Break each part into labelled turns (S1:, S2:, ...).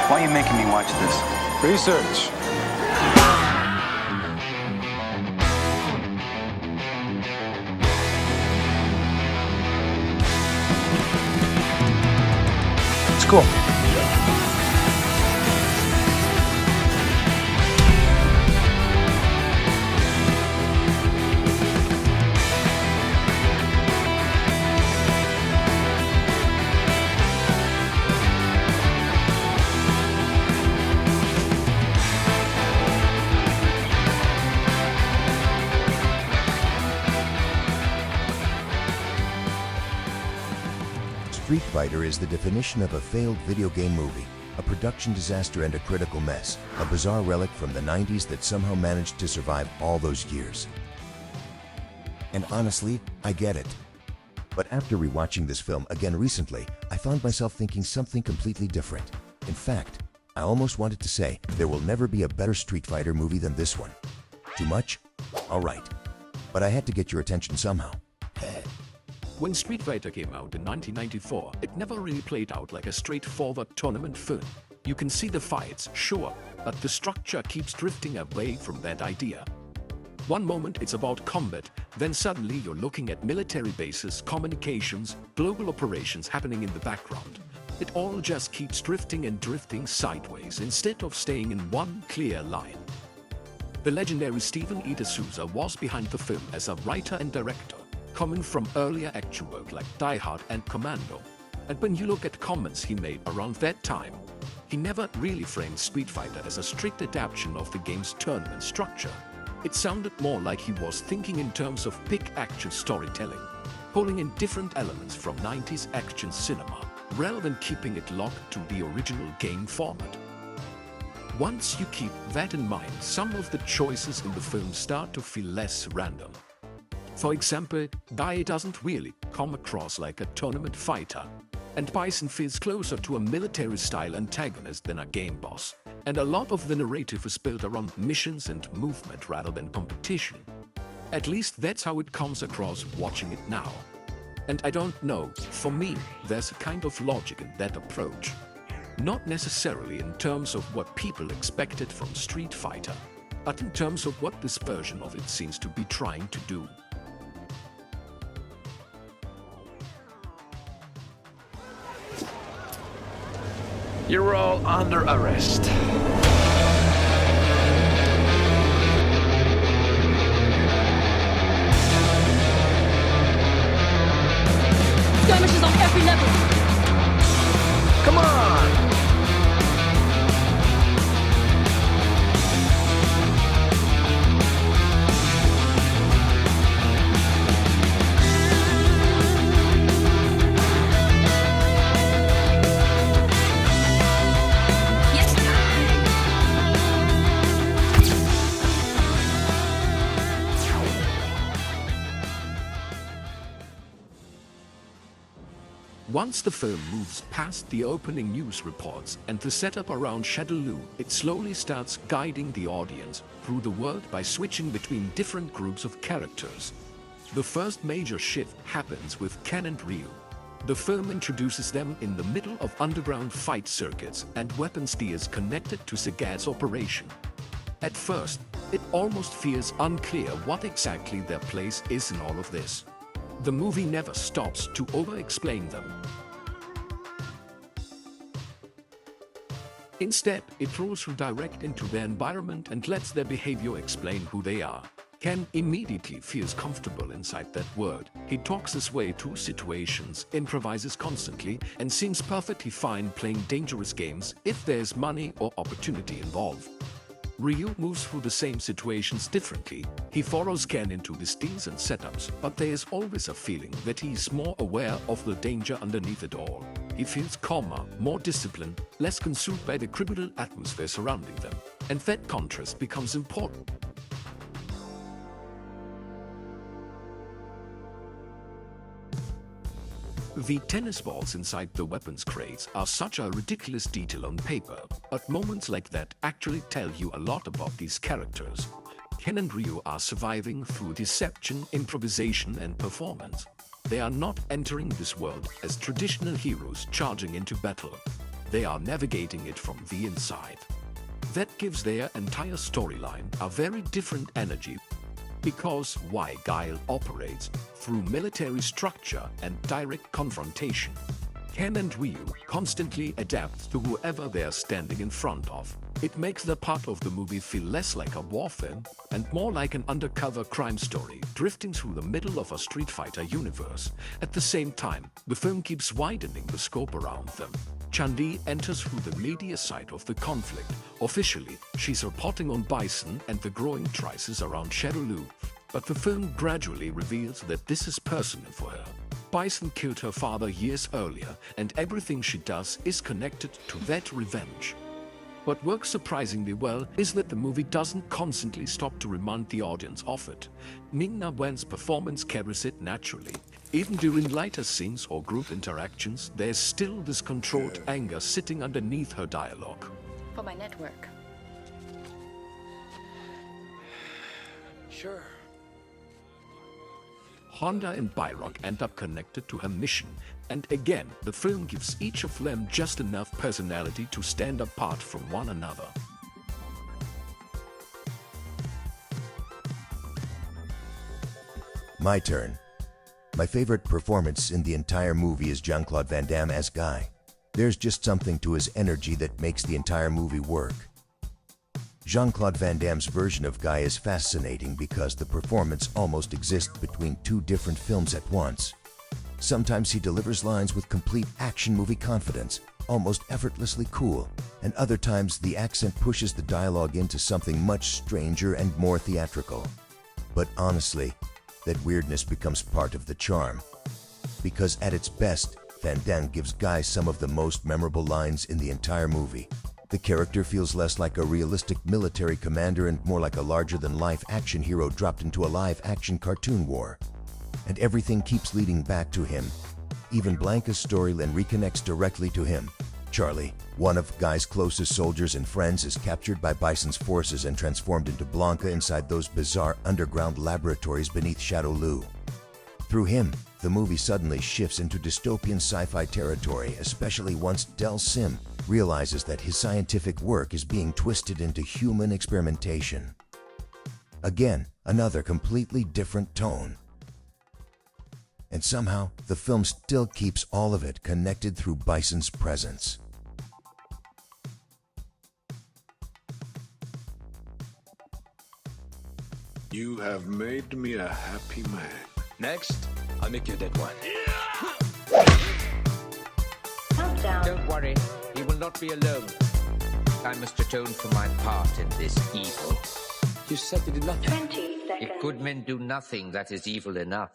S1: Why are you making me watch this?
S2: Research. It's cool.
S3: Street Fighter is the definition of a failed video game movie, a production disaster and a critical mess, a bizarre relic from the 90s that somehow managed to survive all those years. And honestly, I get it. But after rewatching this film again recently, I found myself thinking something completely different. In fact, I almost wanted to say there will never be a better Street Fighter movie than this one. Too much? All right. But I had to get your attention somehow.
S4: When Street Fighter came out in 1994, it never really played out like a straightforward tournament film. You can see the fights, sure, but the structure keeps drifting away from that idea. One moment it's about combat, then suddenly you're looking at military bases, communications, global operations happening in the background. It all just keeps drifting and drifting sideways instead of staying in one clear line. The legendary Stephen E. D'Souza was behind the film as a writer and director, coming from earlier action work like Die Hard and Commando. And when you look at comments he made around that time, he never really framed Street Fighter as a strict adaptation of the game's tournament structure. It sounded more like he was thinking in terms of big action storytelling, pulling in different elements from 90s action cinema, rather than keeping it locked to the original game format. Once you keep that in mind, some of the choices in the film start to feel less random. For example, Guy doesn't really come across like a tournament fighter, and Bison feels closer to a military-style antagonist than a game boss, and a lot of the narrative is built around missions and movement rather than competition. At least that's how it comes across watching it now. And I don't know, for me, there's a kind of logic in that approach. Not necessarily in terms of what people expected from Street Fighter, but in terms of what this version of it seems to be trying to do.
S5: You're all under arrest.
S6: Skirmishes on every level.
S5: Come on!
S4: Once the film moves past the opening news reports and the setup around Shadaloo, it slowly starts guiding the audience through the world by switching between different groups of characters. The first major shift happens with Ken and Ryu. The film introduces them in the middle of underground fight circuits and weapons tiers connected to Sagat's operation. At first, it almost feels unclear what exactly their place is in all of this. The movie never stops to over-explain them. Instead, it throws you direct into their environment and lets their behavior explain who they are. Ken immediately feels comfortable inside that world. He talks his way through situations, improvises constantly, and seems perfectly fine playing dangerous games if there's money or opportunity involved. Ryu moves through the same situations differently. He follows Ken into his deals and setups, but there is always a feeling that he is more aware of the danger underneath it all. He feels calmer, more disciplined, less consumed by the criminal atmosphere surrounding them. And that contrast becomes important. The tennis balls inside the weapons crates are such a ridiculous detail on paper, but moments like that actually tell you a lot about these characters. Ken and Ryu are surviving through deception, improvisation, and performance. They are not entering this world as traditional heroes charging into battle. they are navigating it from the inside. That gives their entire storyline a very different energy, because why Guile operates through military structure and direct confrontation. Ken and Ryu constantly adapt to whoever they're standing in front of. It makes the part of the movie feel less like a war film and more like an undercover crime story drifting through the middle of a Street Fighter universe. At the same time, the film keeps widening the scope around them. Chun-Li enters through the media side of the conflict. Officially, she's reporting on Bison and the growing crisis around Shadow Lu, but the film gradually reveals that this is personal for her. Bison killed her father years earlier, and everything she does is connected to that revenge. What works surprisingly well is that the movie doesn't constantly stop to remind the audience of it. Ming-Na Wen's performance carries it naturally. Even during lighter scenes or group interactions, there's still this controlled anger sitting underneath her dialogue.
S1: For my network.
S5: Sure.
S4: Honda and Byrock end up connected to her mission, and again, the film gives each of them just enough personality to stand apart from one another.
S3: My turn. My favorite performance in the entire movie is Jean-Claude Van Damme as Guy. There's just something to his energy that makes the entire movie work. Jean-Claude Van Damme's version of Guy is fascinating because the performance almost exists between two different films at once. Sometimes he delivers lines with complete action movie confidence, almost effortlessly cool, and other times the accent pushes the dialogue into something much stranger and more theatrical. But honestly, that weirdness becomes part of the charm. Because at its best, Van Damme gives Guy some of the most memorable lines in the entire movie. The character feels less like a realistic military commander and more like a larger-than-life action hero dropped into a live-action cartoon war. And everything keeps leading back to him. Even Blanca's storyline reconnects directly to him. Charlie, one of Guy's closest soldiers and friends, is captured by Bison's forces and transformed into Blanca inside those bizarre underground laboratories beneath Shadow Lu. Through him, the movie suddenly shifts into dystopian sci-fi territory, especially once Del Sim realizes that his scientific work is being twisted into human experimentation. Again, another completely different tone. And somehow, the film still keeps all of it connected through Bison's presence.
S2: You have made me a happy man.
S5: Next, I'll make you a dead one.
S7: Don't worry, he will not be alone. I must atone for my part in this evil.
S5: You said you did nothing.
S8: 20 seconds.
S7: If good men do nothing, that is evil enough.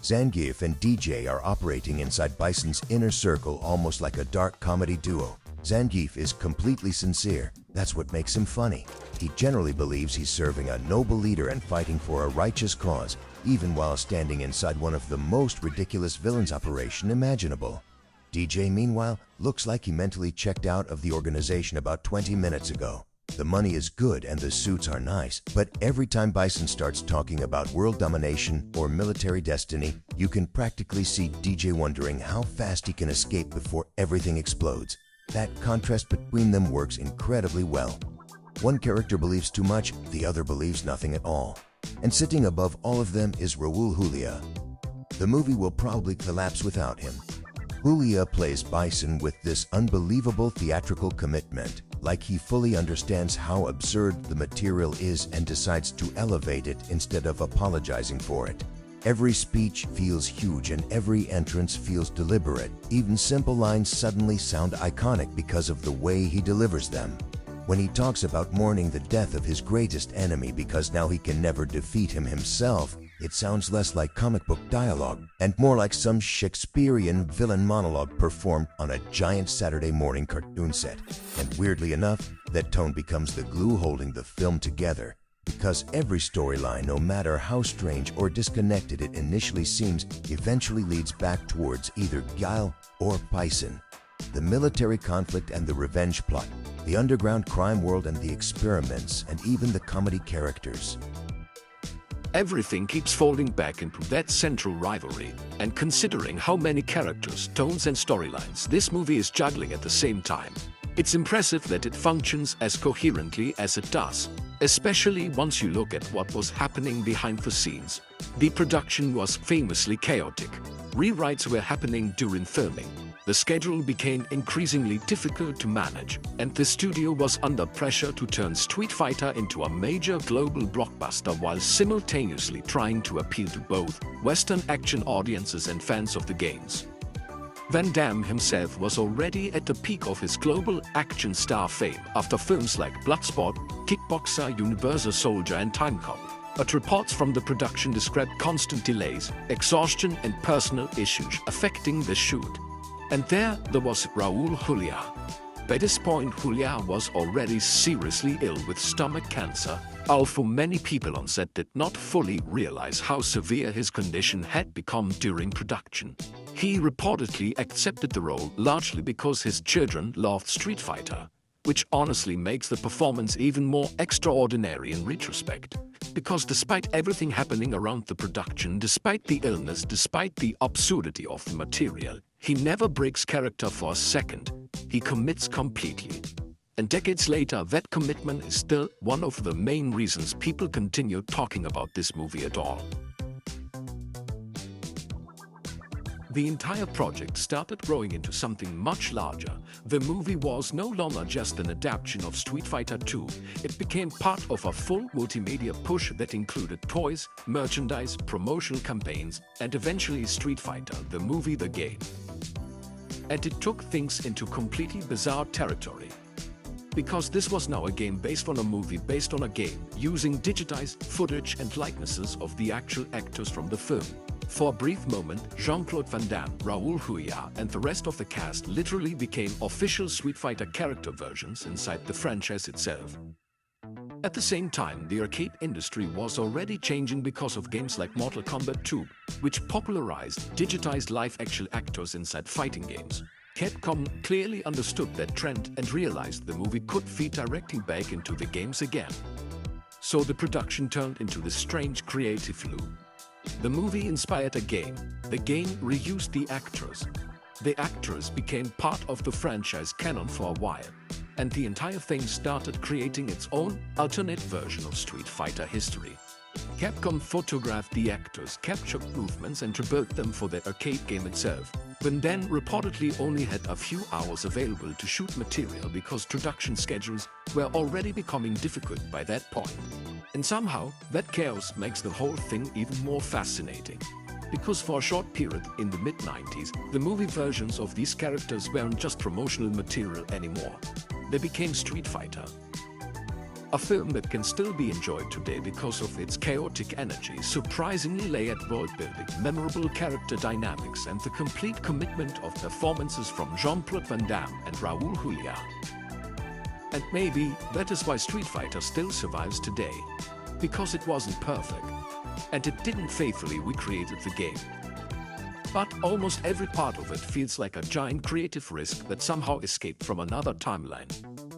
S3: Zangief and DJ are operating inside Bison's inner circle almost like a dark comedy duo. Zangief is completely sincere. That's what makes him funny. He generally believes he's serving a noble leader and fighting for a righteous cause, even while standing inside one of the most ridiculous villains operation imaginable. DJ, meanwhile, looks like he mentally checked out of the organization about 20 minutes ago. The money is good and the suits are nice, but every time Bison starts talking about world domination or military destiny, you can practically see DJ wondering how fast he can escape before everything explodes. That contrast between them works incredibly well. One character believes too much, the other believes nothing at all. And sitting above all of them is Raul Julia. The movie will probably collapse without him. Julia plays Bison with this unbelievable theatrical commitment, like he fully understands how absurd the material is and decides to elevate it instead of apologizing for it. Every speech feels huge and every entrance feels deliberate. Even simple lines suddenly sound iconic because of the way he delivers them. When he talks about mourning the death of his greatest enemy because now he can never defeat him himself, it sounds less like comic book dialogue and more like some Shakespearean villain monologue performed on a giant Saturday morning cartoon set. And weirdly enough, that tone becomes the glue holding the film together, because every storyline, no matter how strange or disconnected it initially seems, eventually leads back towards either Guile or Bison. The military conflict and the revenge plot, the underground crime world and the experiments, and even the comedy characters.
S4: Everything keeps folding back into that central rivalry, and considering how many characters, tones and storylines this movie is juggling at the same time, it's impressive that it functions as coherently as it does, especially once you look at what was happening behind the scenes. The production was famously chaotic. Rewrites were happening during filming. The schedule became increasingly difficult to manage, and the studio was under pressure to turn Street Fighter into a major global blockbuster while simultaneously trying to appeal to both Western action audiences and fans of the games. Van Damme himself was already at the peak of his global action star fame after films like Bloodsport, Kickboxer, Universal Soldier and Time Cop. But reports from the production described constant delays, exhaustion and personal issues affecting the shoot. And there was Raul Julia. By this point, Julia was already seriously ill with stomach cancer, although many people on set did not fully realize how severe his condition had become during production. He reportedly accepted the role largely because his children loved Street Fighter, which honestly makes the performance even more extraordinary in retrospect. Because despite everything happening around the production, despite the illness, despite the absurdity of the material, he never breaks character for a second. He commits completely. And decades later, that commitment is still one of the main reasons people continue talking about this movie at all. The entire project started growing into something much larger. The movie was no longer just an adaptation of Street Fighter II. It became part of a full multimedia push that included toys, merchandise, promotional campaigns, and eventually Street Fighter, the movie, the game. And it took things into completely bizarre territory. Because this was now a game based on a movie based on a game, using digitized footage and likenesses of the actual actors from the film. For a brief moment, Jean-Claude Van Damme, Raul Julia, and the rest of the cast literally became official Street Fighter character versions inside the franchise itself. At the same time, the arcade industry was already changing because of games like Mortal Kombat 2, which popularized digitized live-action actors inside fighting games. Capcom clearly understood that trend and realized the movie could feed directly back into the games again. So the production turned into this strange creative loop. The movie inspired a game. The game reused the actors. The actors became part of the franchise canon for a while. And the entire thing started creating its own alternate version of Street Fighter history. Capcom photographed the actors, captured movements and rebuilt them for the arcade game itself. Van Damme reportedly only had a few hours available to shoot material because production schedules were already becoming difficult by that point. And somehow, that chaos makes the whole thing even more fascinating. Because for a short period in the mid-90s, the movie versions of these characters weren't just promotional material anymore. They became Street Fighter. A film that can still be enjoyed today because of its chaotic energy, surprisingly layered world-building, memorable character dynamics, and the complete commitment of performances from Jean-Claude Van Damme and Raul Julia. And maybe that is why Street Fighter still survives today. Because it wasn't perfect. And it didn't faithfully recreate the game. But almost every part of it feels like a giant creative risk that somehow escaped from another timeline.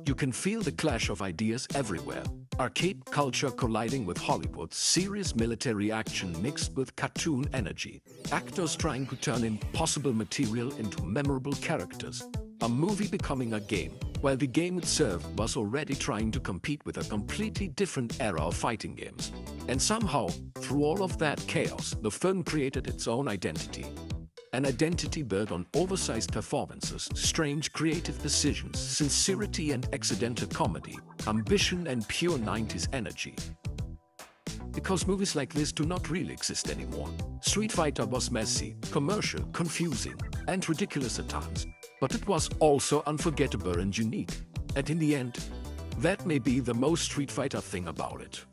S4: You can feel the clash of ideas everywhere. Arcade culture colliding with Hollywood's serious military action mixed with cartoon energy. Actors trying to turn impossible material into memorable characters. A movie becoming a game, while the game itself was already trying to compete with a completely different era of fighting games. And somehow, through all of that chaos, the film created its own identity. An identity built on oversized performances, strange creative decisions, sincerity and accidental comedy, ambition and pure 90s energy. Because movies like this do not really exist anymore. Street Fighter was messy, commercial, confusing, and ridiculous at times. But it was also unforgettable and unique. And in the end, that may be the most Street Fighter thing about it.